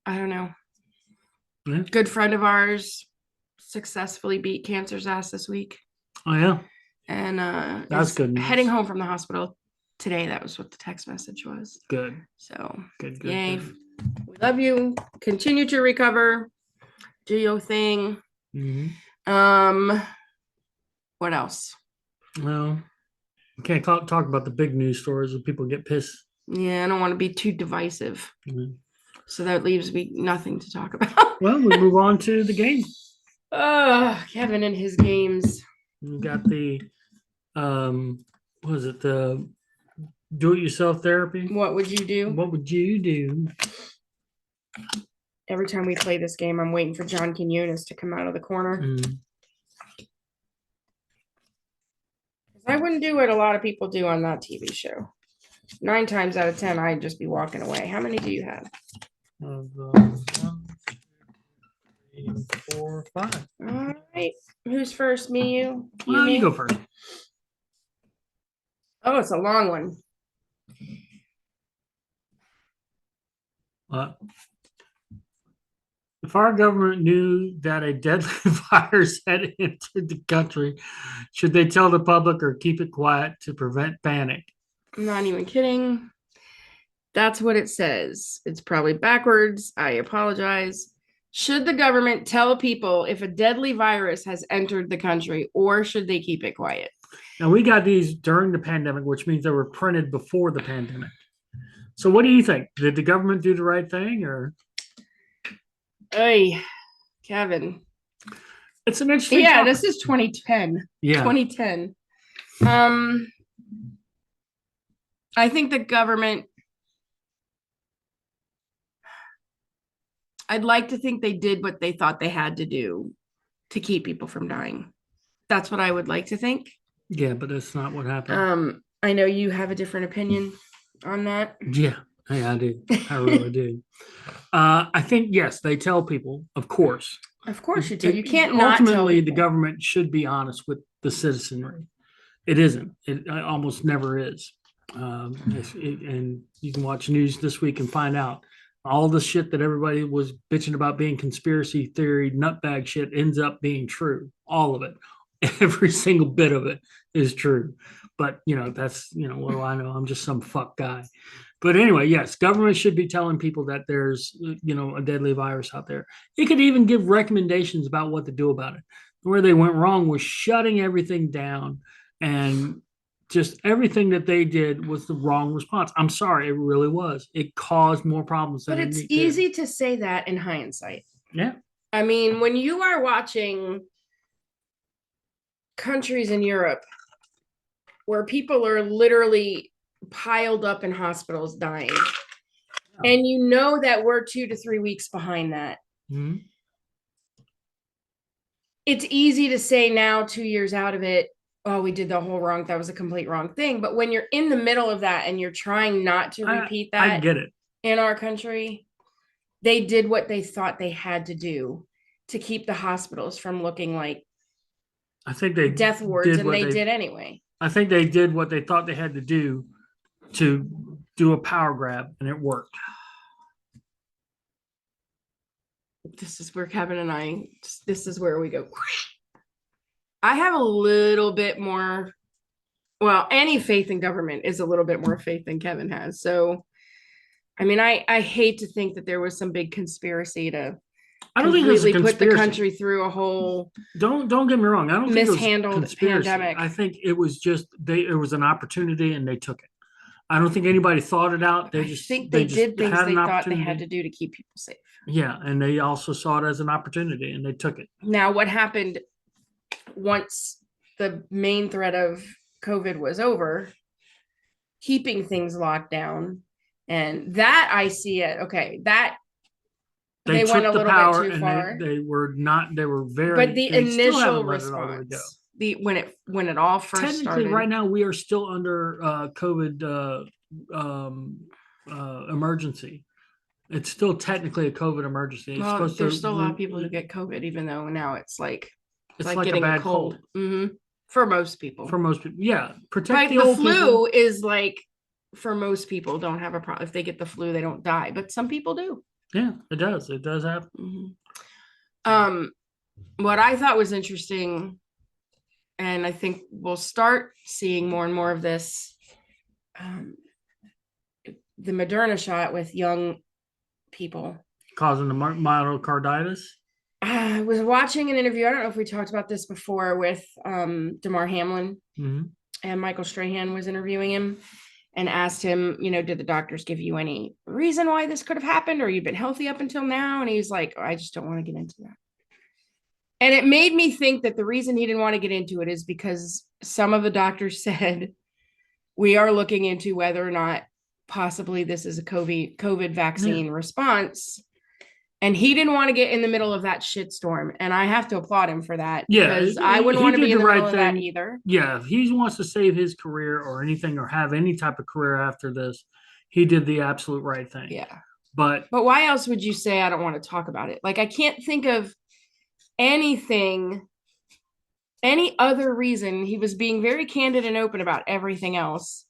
don't know. Yeah. Good friend of ours successfully beat cancer's ass this week. Oh yeah. And that's good news. Heading home from the hospital today. That was what the text message was. Good. So good. Yay. Good. We love you. Continue to recover. Do your thing. What else? Well, we can't talk about the big news stories when people get pissed. Yeah, I don't want to be too divisive. So that leaves me nothing to talk about. Well, we move on to the game. Kevin and his games. We got the what was it, the do-it-yourself therapy? What would you do? What would you do? Every time we play this game, I'm waiting for John Quinones to come out of the corner. I wouldn't do what a lot of people do on that TV show. 9 times out of 10, I'd just be walking away. How many do you have? 1, 2, 3, 4, 5. All right. Who's first? Me, you? You go first. Oh, it's a long one. What? If our government knew that a deadly virus had entered the country, should they tell the public or keep it quiet to prevent panic? I'm not even kidding. That's what it says. It's probably backwards. I apologize. Should the government tell people if a deadly virus has entered the country, or should they keep it quiet? Now, we got these during the pandemic, which means they were printed before the pandemic. So what do you think? Did the government do the right thing, or? Hey, Kevin. It's an interesting Yeah, topic. this is 2010. Yeah. 2010. I think the government, I'd like to think they did what they thought they had to do to keep people from dying. That's what I would like to think. Yeah, but that's not what happened. I know you have a different opinion on that. Yeah, I do. I really do. I think, yes, they tell people, of course. Of course you do. You can't not tell Ultimately, the people. government should be honest with the citizenry. It isn't. It almost never is. And you can watch news this week and find out all the shit that everybody was bitching about being conspiracy theory, nutbag shit ends up being true. All of it. Every single bit of it is true. But, that's, what do I know? I'm just some fuck guy. But anyway, yes, government should be telling people that there's, a deadly virus out there. It could even give recommendations about what to do about it. Where they went wrong was shutting everything down, and just everything that they did was the wrong response. I'm sorry, it really was. It caused more problems than But it's easy to say that in hindsight. Yeah. I mean, when you are watching countries in Europe where people are literally piled up in hospitals dying, and you know that we're 2 to 3 weeks behind that. Mm-hmm. It's easy to say now, 2 years out of it, oh, we did the whole wrong. That was a complete wrong thing. But when you're in the middle of that and you're trying not to repeat that, I get it. In our country, they did what they thought they had to do to keep the hospitals from looking like I think they death wards, and they did anyway. I think they did what they thought they had to do to do a power grab, and it worked. This is where Kevin and I, this is where we go. I have a little bit more, well, any faith in government is a little bit more faith than Kevin has. So, I mean, I hate to think that there was some big conspiracy to I don't think it was a completely put the conspiracy. country through a whole Don't get me wrong. I don't think it was a mishandled conspiracy. pandemic. I think it was just it was an opportunity and they took it. I don't think anybody thought it out. I think they did things they thought they had to do to keep people safe. Yeah, and they also saw it as an opportunity and they took it. Now, what happened once the main threat of COVID was over, keeping things locked down, and that I see it. Okay, that they went a little bit too far. They were not. They were very. But the initial response, when it all first technically started, right now we are still under COVID emergency. It's still technically a COVID emergency. Well, there's still a lot of people who get COVID, even though now it's like getting a bad cold. Mm-hmm. For most people. Yeah. Protect like the old flu people. is like, for most people don't have a problem. If they get the flu, they don't die, but some people do. Yeah, it does. It does happen. Mm-hmm. What I thought was interesting, and I think we'll start seeing more and more of this, the Moderna shot with young people causing the myocarditis. I was watching an interview. I don't know if we talked about this before, with Damar Hamlin, and Michael Strahan was interviewing him and asked him, did the doctors give you any reason why this could have happened, or you've been healthy up until now? And he's like, I just don't want to get into that. And it made me think that the reason he didn't want to get into it is because some of the doctors said, we are looking into whether or not possibly this is a COVID vaccine response. And he didn't want to get in the middle of that shitstorm. And I have to applaud him for that. Yeah. Because I wouldn't want to be in the middle of that either. Yeah. If he wants to save his career or anything, or have any type of career after this, he did the absolute right thing. Yeah. But why else would you say, I don't want to talk about it? Like, I can't think of anything, any other reason. He was being very candid and open about everything else.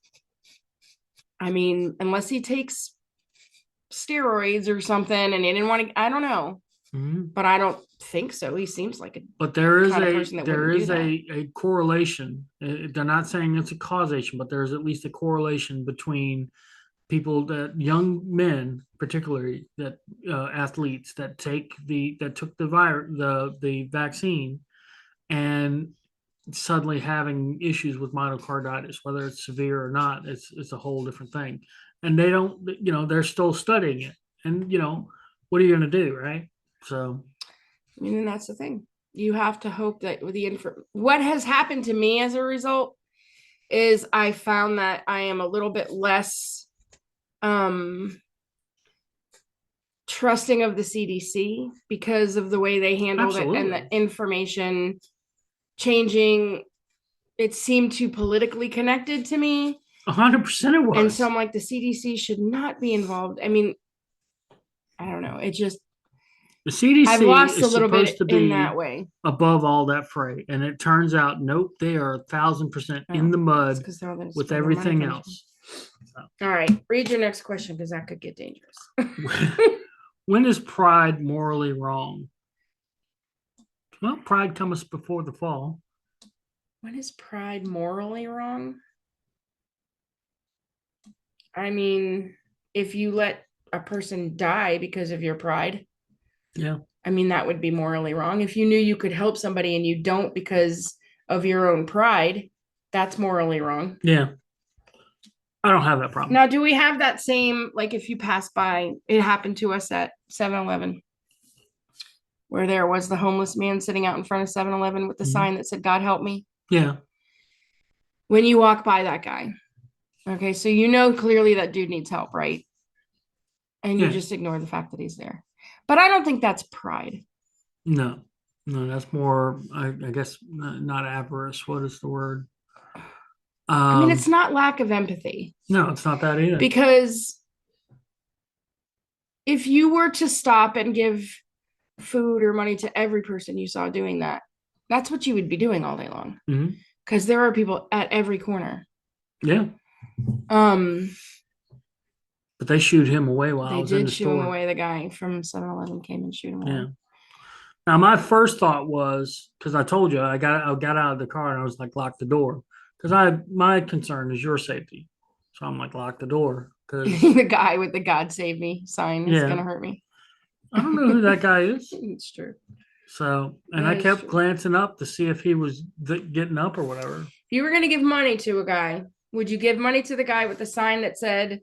I mean, unless he takes steroids or something and he didn't want to, I don't know. But I don't think so. He seems like there is a correlation. They're not saying it's a causation, but there's at least a correlation between people that young men, particularly that athletes that took the vaccine and suddenly having issues with myocarditis, whether it's severe or not, it's a whole different thing. And they don't, they're still studying it. And what are you going to do, right? So, I mean, and that's the thing. You have to hope that with what has happened to me as a result is I found that I am a little bit less trusting of the CDC because of the way they handled it and the absolutely, information changing. It seemed too politically connected to me. 100% it And was. so I'm like, the CDC should not be involved. I mean, I don't know. It just, The I've CDC lost a is little supposed bit to in that be way. above all that fray, and it turns out, nope, they are 1,000% in Oh, the it's mud because that's with where their money everything comes else. from. All right. Read your next question because that could get dangerous. When is pride morally wrong? Well, pride cometh before the fall. When is pride morally wrong? I mean, if you let a person die because of your pride, Yeah. I mean, that would be morally wrong. If you knew you could help somebody and you don't because of your own pride, that's morally wrong. Yeah. I don't have that problem. Now, do we have that same, like if you pass by, it happened to us at 7-Eleven, where there was the homeless man sitting out in front of 7-Eleven with the sign that said, God help me. Yeah. When you walk by that guy, okay, so you know clearly that dude needs help, right? And you Yeah. just ignore the fact that he's there. But I don't think that's pride. No. No, that's more, I guess, not avarice. What is the word? I mean, it's not lack of empathy. No, it's not that either. Because if you were to stop and give food or money to every person you saw doing that, that's what you would be doing all day long. Because there are people at every corner. Yeah. But they shoot him away while I was in the store. They did shoot him away. The guy from 7-Eleven came and shoot him away. Yeah. Now my first thought was, because I told you I got out of the car and I was like, lock the door, because my concern is your safety. So I'm like, lock the door, because the guy with the God save me sign is gonna hurt me. I don't know who that guy is. It's true. So, and I kept glancing up to see if he was getting up or whatever. If you were gonna give money to a guy, would you give money to the guy with the sign that said,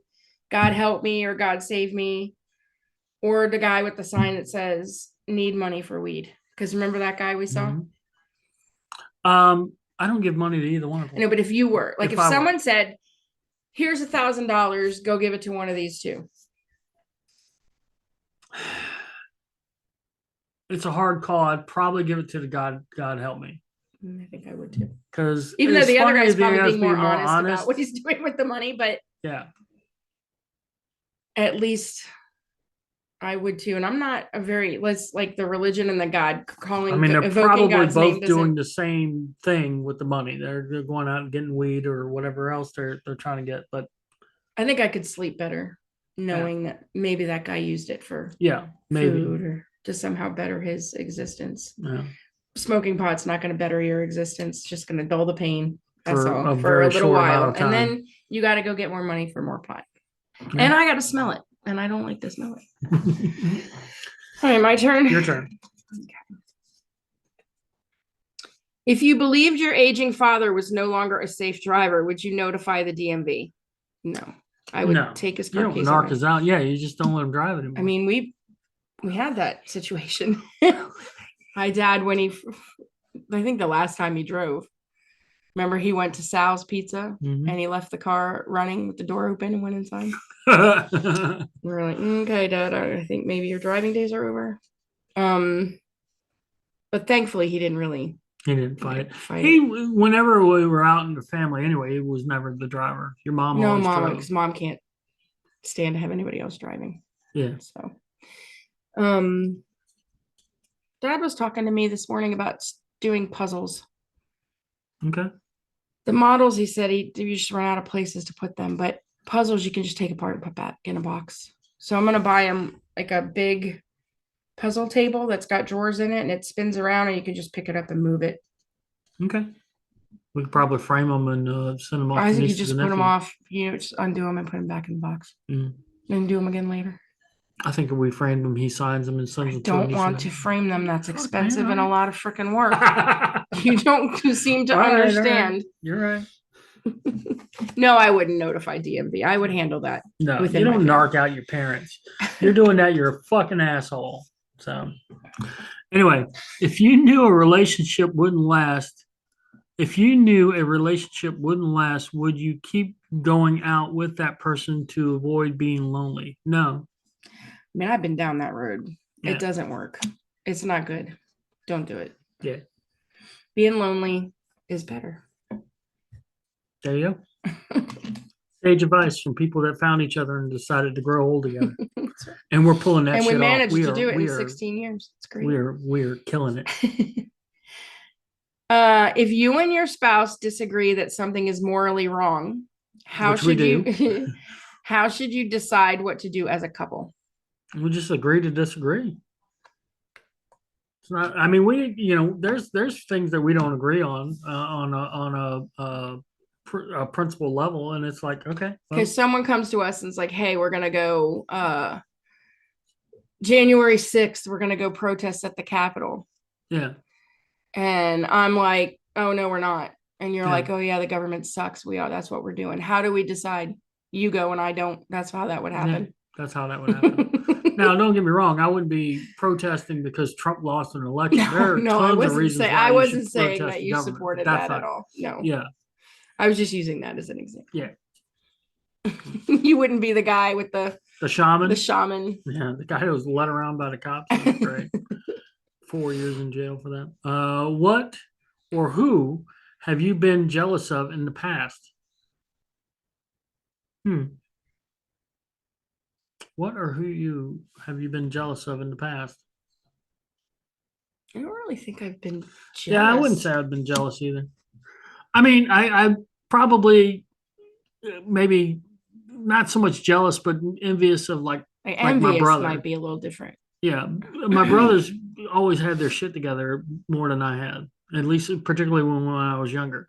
God help me or God save me, or the guy with the sign that says, need money for weed? Because remember that guy we saw? I don't give money to either one of them. No, but if you were, like, if someone said, here's $1,000, go give it to one of these two. It's a hard call. I'd probably give it to the God help me. I think I would too. Because even though the other guy's probably being more honest about what he's doing with the money, but yeah, at least I would too. And I'm not a very, like the religion and the God calling. I mean, they're probably God's both doing the same thing with the money. They're going out and getting weed or whatever else they're trying to get. But I think I could sleep better knowing that maybe that guy used it for maybe food or to somehow better his existence. Yeah. Smoking pot's not going to better your existence, it's just going to dull the pain. That's for all, a for a little while. And then you got to go get more money for more pot. Yeah. And I got to smell it. And I don't like to smell it. All right, my turn. Your turn. Okay. If you believed your aging father was no longer a safe driver, would you notify the DMV? No. I would take his car keys. You don't narc us out. Yeah, you just don't let him drive anymore. I mean, we had that situation. My dad, when I think the last time he drove, remember he went to Sal's Pizza and he left the car running with the door open and went inside. We were like, okay, Dad, I think maybe your driving days are over. But thankfully he didn't really. He didn't fight. Whenever we were out in the family anyway, he was never the driver. Your mom always drove. Because mom can't stand to have anybody else driving. Yeah. So, Dad was talking to me this morning about doing puzzles. Okay. The models, he said you just run out of places to put them, but puzzles you can just take apart and put back in a box. So I'm going to buy him like a big puzzle table that's got drawers in it and it spins around and you can just pick it up and move it. Okay. We could probably frame them and send them off I to think you nieces just and put them nephews. off, just undo them and put them back in the box Mm. and do them again later. I think if we framed them, he signs them and sends I them to a don't niece want and to frame them. That's Fuck, expensive man, and a lot of freaking work. all You don't seem to right, all right. understand. You're right. No, I wouldn't notify DMV. I would handle that. No, within you my don't family. narc out your parents. You're doing that, you're a fucking asshole. So, anyway, if you knew a relationship wouldn't last, if you knew a relationship wouldn't last, would you keep going out with that person to avoid being lonely? No. I mean, I've been down that road. Yeah. It doesn't work. It's not good. Don't do it. Yeah. Being lonely is better. There you go. Sage advice from people that found each other and decided to grow old together. And we're pulling that And we shit off. managed We to are, do it we in are, 16 years. It's great. we're killing it. If you and your spouse disagree that something is morally wrong, how Which we should you how should you decide what to do as a couple? We just agree to disagree. It's not. I mean, there's things that we don't agree on a principal level, and it's like, okay, well, Because someone comes to us and it's like, hey, we're gonna go January 6th, we're gonna go protest at the Capitol. yeah, And I'm like, oh no, we're not. And you're Yeah. like, oh yeah, the government sucks. We are, that's what we're doing. How do we decide? You go and I don't. That's how that would yeah, happen. that's how that would happen. Now, don't get me wrong. I wouldn't be protesting because Trump lost an election. There are No, I tons of wasn't reasons saying why I you wasn't should saying protest that the you government, but supported that's that at not. all. No. Yeah, I was just using that as an example. yeah. You wouldn't be the guy with The shaman. the shaman. Yeah, the guy who was led around by the cops. That's great. 4 years in jail for that. What or who have you been jealous of in the past? What or who you have you been jealous of in the past? I don't really think I've been jealous. Yeah, I wouldn't say I've been jealous either. I mean, I probably maybe not so much jealous, but envious of like my envious brother. might be a little different. Yeah, my brothers always had their shit together more than I had, at least particularly when I was younger.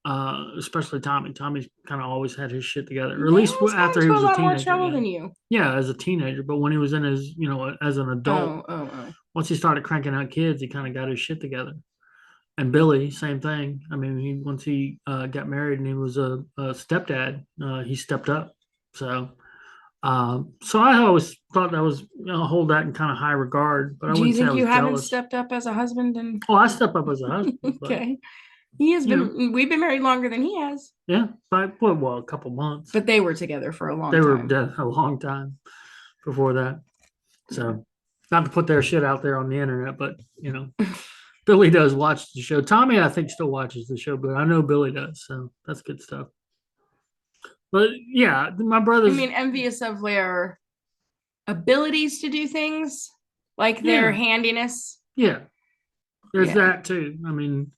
Especially Tommy. Tommy's kind of always had his shit together, or at least after he was a lot more teenager. trouble Yeah. than you. Yeah, as a teenager, but when he was in his, as an adult, Oh. once he started cranking out kids, he kind of got his shit together. And Billy, same thing. I mean, once he got married and he was a stepdad, he stepped up. So I always thought that was hold that in kind of high regard. But I Do you wouldn't say I think was you haven't jealous. stepped up as a husband? And Oh, I step up as a husband. But, okay, he has You been. We've been married longer than he has, yeah, well, a couple months. but they were together for a long They time. were dead a long time before that. So, not to put their shit out there on the internet, but Billy does watch the show. Tommy, I think, still watches the show, but I know Billy does. So that's good stuff. But yeah, my I brothers. mean, envious of their abilities to do things, like their Yeah. handiness. Yeah, there's Yeah. that too. I mean,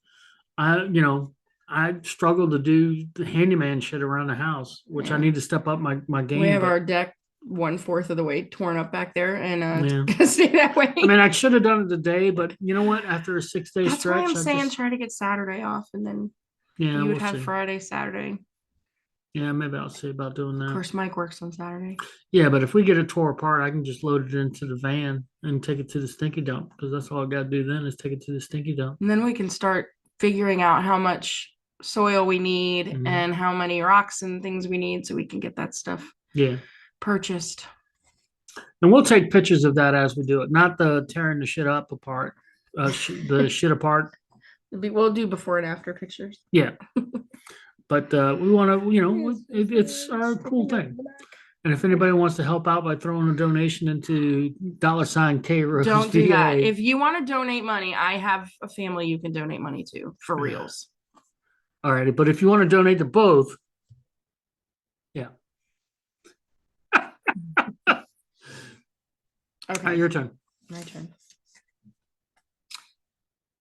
I struggle to do the handyman shit around the house, which I Yeah. need to step up my game. We have but- our deck 1/4 of the way torn up back there, and Yeah. it's gonna stay that way. I mean, I should have done it today, but you know what? After a 6-day That's stretch, why I'm saying just, try to get Saturday off, and then yeah, you would we'll have see. Friday, Saturday. Yeah, maybe I'll see about doing Of that. course, Mike works on Saturday. Yeah, but if we get it tore apart, I can just load it into the van and take it to the stinky dump because that's all I got to do then is take it to the stinky dump. And then we can start figuring out how much soil we need Mhm. and how many rocks and things we need so we can get that stuff Yeah. purchased. And we'll take pictures of that as we do it, not the tearing the shit up apart, the shit apart. We'll do before and after pictures. Yeah. But we want to, it's our cool thing. And if anybody wants to help out by throwing a donation into $K-Rose Don't do VA, that. If you want to donate money, I have a family you can donate money to for reals. All righty. But if you want to donate to both, yeah. Okay. Your turn. My turn.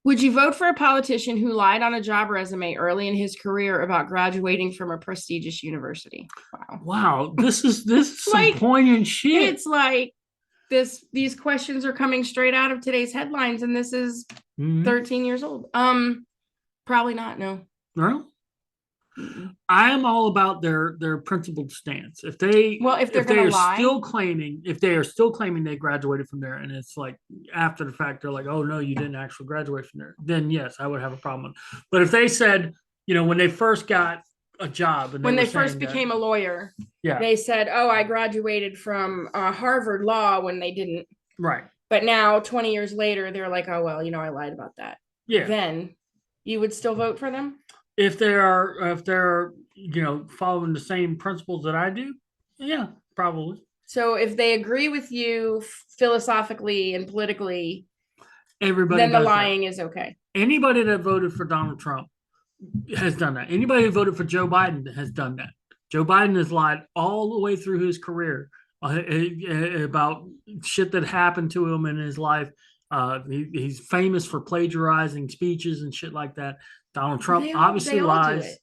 Would you vote for a politician who lied on a job resume early in his career about graduating from a prestigious university? Wow. Wow. This is some Like, poignant shit. It's like these questions are coming straight out of today's headlines, and this is Mhm. 13 years old. Probably not, no. Well, Mm-mm. I am all about their principled stance. If they Well, if they're if they gonna are lie, still claiming if they are still claiming they graduated from there, and it's like after the fact they're like, oh no, you didn't actually graduate from there, then yes, I would have a problem. But if they said, when they first got a job and they when were they first saying that, became a lawyer, yeah, they said, "Oh, I graduated from Harvard Law," when they didn't. right, But now, 20 years later, they're like, "Oh well, I lied about that." yeah. Then you would still vote for them? If they're following the same principles that I do, yeah, probably. So if they agree with you philosophically and politically, Everybody then the does that. lying is okay. Anybody that voted for Donald Trump has done that. Anybody who voted for Joe Biden has done that. Joe Biden has lied all the way through his career about shit that happened to him in his life. He's famous for plagiarizing speeches and shit like that. Donald Trump obviously They all do lies. it.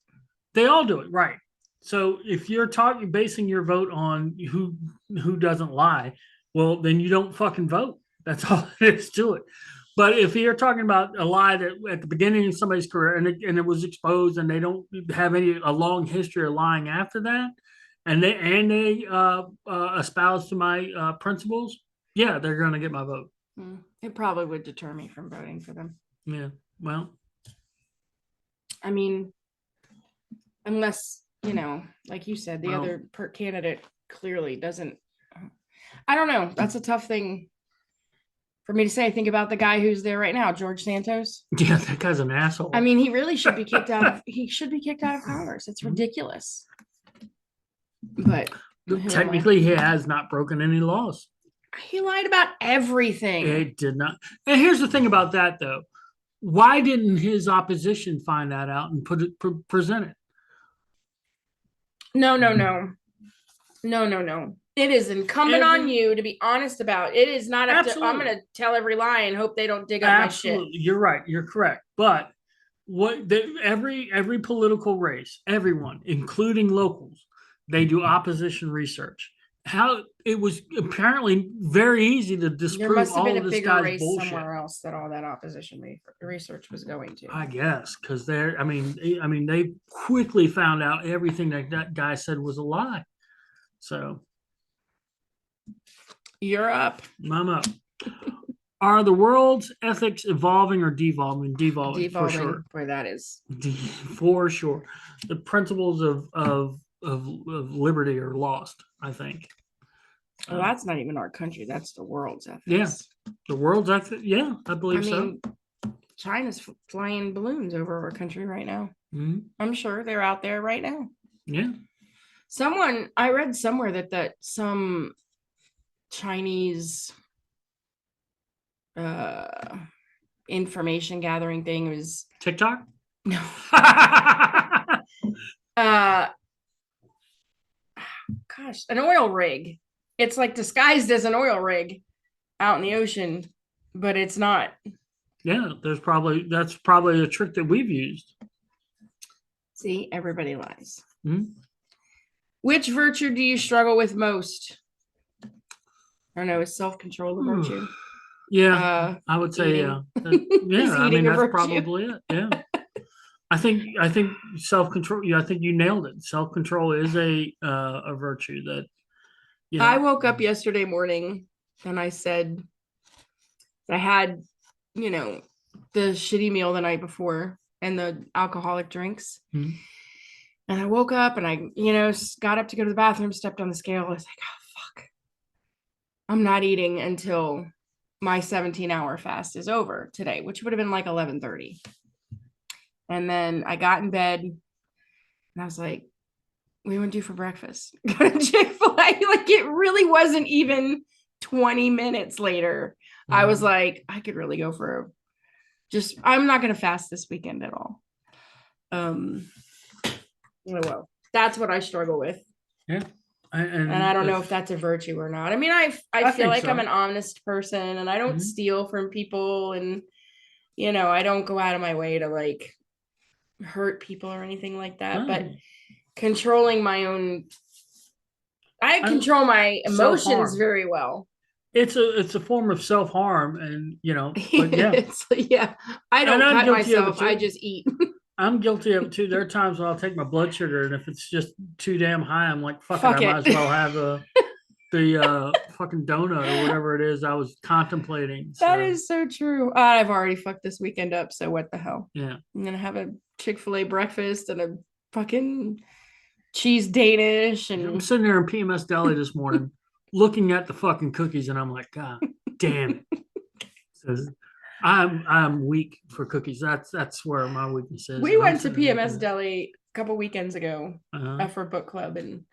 They all do it, right? So if you're basing your vote on who doesn't lie, well, then you don't fucking vote. That's all it is to it. But if you're talking about a lie that at the beginning of somebody's career and it was exposed and they don't have a long history of lying after that, and they espouse to my principles, yeah, they're going to get my vote. It probably would deter me from voting for them. Yeah, well, I mean, unless, like you said, the Well- other candidate clearly doesn't. I don't know. That's a tough thing for me to say. Think about the guy who's there right now, George Santos. yeah, that guy's an asshole. I mean, he really should be kicked out of. He should be kicked out of Congress. It's ridiculous. But who am I? Technically, he has not broken any laws. He lied about everything. It did not. And here's the thing about that, though. Why didn't his opposition find that out and present it? No. It is incumbent on you to be honest about it. It is not up to, I'm Absolutely. going to tell every lie and hope they don't dig up my shit. Absolutely, you're right. You're correct. But every political race, everyone, including locals, they do opposition research. How it was apparently very easy to There disprove must have all been of a this bigger guy's race bullshit. somewhere else that all that opposition research was going to. I guess because they quickly found out everything that guy said was a lie. So You're up. I'm up. Are the world's ethics evolving or devolving? Devolving, for sure. Boy, that is. For sure. The principles of liberty are lost, I think. Well, that's not even our country. That's the world's ethics. Yeah. The world's ethics. Yeah, I believe so. China's flying balloons over our country right now. Mhm. I'm sure they're out there right now. Yeah. I read somewhere that some Chinese information gathering thing was TikTok? no gosh, an oil rig. It's like disguised as an oil rig out in the ocean, but it's not. Yeah, that's probably a trick that we've used. See, everybody lies. Mhm. Which virtue do you struggle with most? I don't know. Is self-control a virtue? Yeah, I would say eating. yeah. I mean, eating a that's virtue? probably it. Yeah. I think self-control. Yeah, I think you nailed it. Self-control is a virtue that. I woke up yesterday morning and I said I had, the shitty meal the night before and the alcoholic drinks. Mhm. And I woke up and I, got up to go to the bathroom, stepped on the scale. I was like, oh, fuck. I'm not eating until my 17-hour fast is over today, which would have been like 11:30. And then I got in bed and I was like, what do you want to do for breakfast? Go to Chick-fil-A. Like, it really wasn't even 20 minutes later. I was like, I could really go for I'm not going to fast this weekend at all. Well, that's what I struggle with. Yeah. And I don't know if that's a virtue or not. I mean, I feel like I'm an honest person and I don't steal from people and, I don't go out of my way to like hurt people or anything like that. But controlling my own, I control my emotions self-harm. very well. It's a form of self-harm, and but yeah. I don't cut myself. I just eat. I'm guilty of it too. There are times when I'll take my blood sugar, and if it's just too damn high, I'm like, fuck it, I Fuck might it. as well have the fucking donut or whatever it is I was contemplating. That So, is so true. I've already fucked this weekend up, so what the hell? yeah. I'm gonna have a Chick-fil-A breakfast and a fucking cheese Danish I'm and sitting there in PMS Deli this morning looking at the fucking cookies, and I'm like, God damn it. So, I'm weak for cookies. That's where my weakness is. we And I'm went to sitting there PMS looking Deli a couple weekends ago at- for book club, and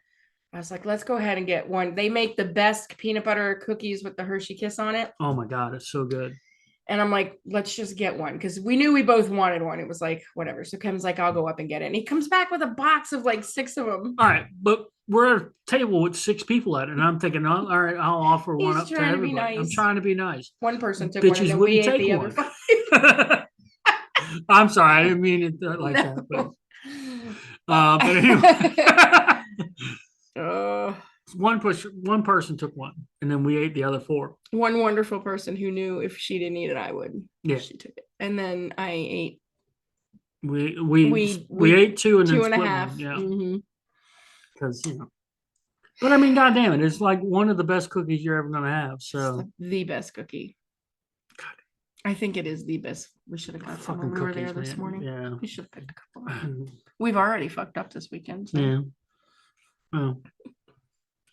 I was like, let's go ahead and get one. They make the best peanut butter cookies with the Hershey Kiss on it. Oh my God, it's so good. And I'm like, let's just get one because we knew we both wanted one. It was like, whatever. So Kevin's like, I'll go up and get it. And he comes back with a box of like 6 of them. All right, but we're at a table with 6 people at it, and I'm thinking, oh, all right, I'll offer one He's up to trying to be everybody. I'm nice. trying to be nice. One person took one, and Bitches then we wouldn't ate take the other one. 5. I'm sorry, I didn't mean it like No. that. But anyway, one person took one, and then we ate the other 4. One wonderful person who knew if she didn't eat it, I would. Yeah, She took it, and then I ate. We ate 2 and 2 then and a split half. one. Yeah, Mm-hmm. because But I mean, God damn it, it's like one of the best cookies you're ever gonna have. So The best cookie. I think it is the best. We should have got some fucking when we were cookies, there this man. morning. Yeah. We should have picked a couple. We've already fucked up this weekend. So. Yeah. Oh.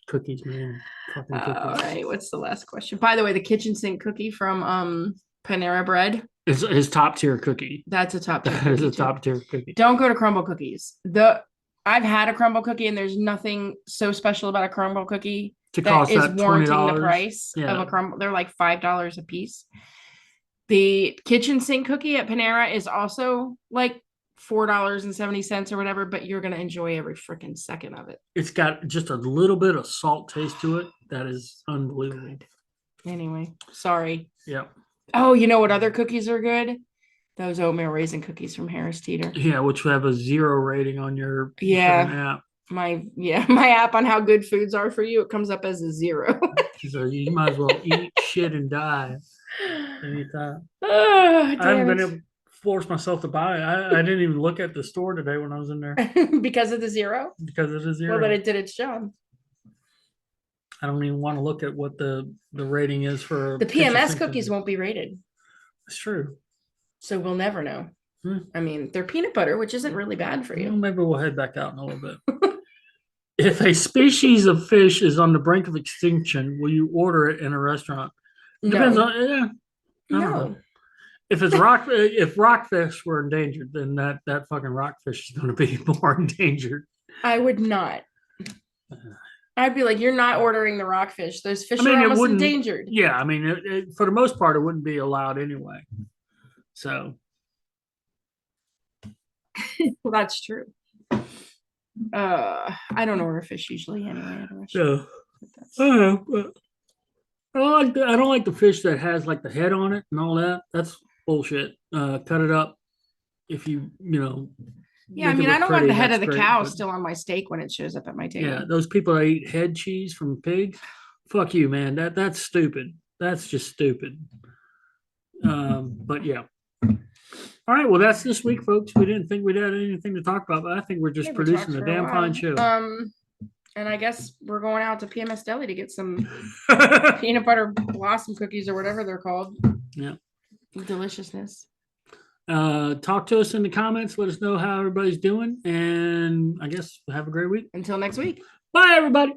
Cookies, man. Fucking cookies. All right. What's the last question? By the way, the kitchen sink cookie from Panera Bread. It's his top tier cookie. That's a top tier. It's a top tier cookie. Don't go to Crumble Cookies. I've had a Crumble cookie, and there's nothing so special about a Crumble cookie To that cost is that warranting $20. the price Yeah. of a crumble. They're like $5 a piece. The kitchen sink cookie at Panera is also like $4.70 or whatever, but you're gonna enjoy every freaking second of it. It's got just a little bit of salt taste to it. That is unbelievable. Anyway, sorry. Yep. Oh, you know what other cookies are good? Those oatmeal raisin cookies from Harris Teeter. Yeah, which have a 0 rating on your Yeah. app. My app on how good foods are for you, it comes up as a 0. So you might as well eat shit and die anytime. Oh, I haven't been damn able to force myself to buy it. I didn't even look at the store today when I was in there it. Because of the 0? because it is 0. Well, but it did its job. I don't even want to look at what the rating is for The PMS cookies won't be rated. It's true. So we'll never know. I mean, they're peanut butter, which isn't really bad for you. Well, maybe we'll head back out in a little bit. If a species of fish is on the brink of extinction, will you order it in a restaurant? Depends on I don't know. If rockfish were endangered, then that fucking rockfish is going to be more endangered. I would not. I'd be like, you're not ordering the rockfish. Those fish are almost endangered. Yeah, I mean, for the most part, it wouldn't be allowed anyway. So. Well, that's true. I don't order fish usually anyway. So, I don't know, but I don't like the fish that has like the head on it and all that. That's bullshit. Cut it up if you know. Yeah, I mean, I don't want the head of the cow still on my steak when it shows up at my table. Yeah, those people that eat head cheese from pig, fuck you, man. That's stupid. That's just stupid. But yeah. All right, well, that's this week, folks. We didn't think we'd had anything to talk about, but I think we're just producing a damn fine show. And I guess we're going out to PMS Deli to get some peanut butter blossom cookies or whatever they're called. Yeah. Deliciousness. Talk to us in the comments. Let us know how everybody's doing. And I guess have a great week. Until next week. Bye, everybody.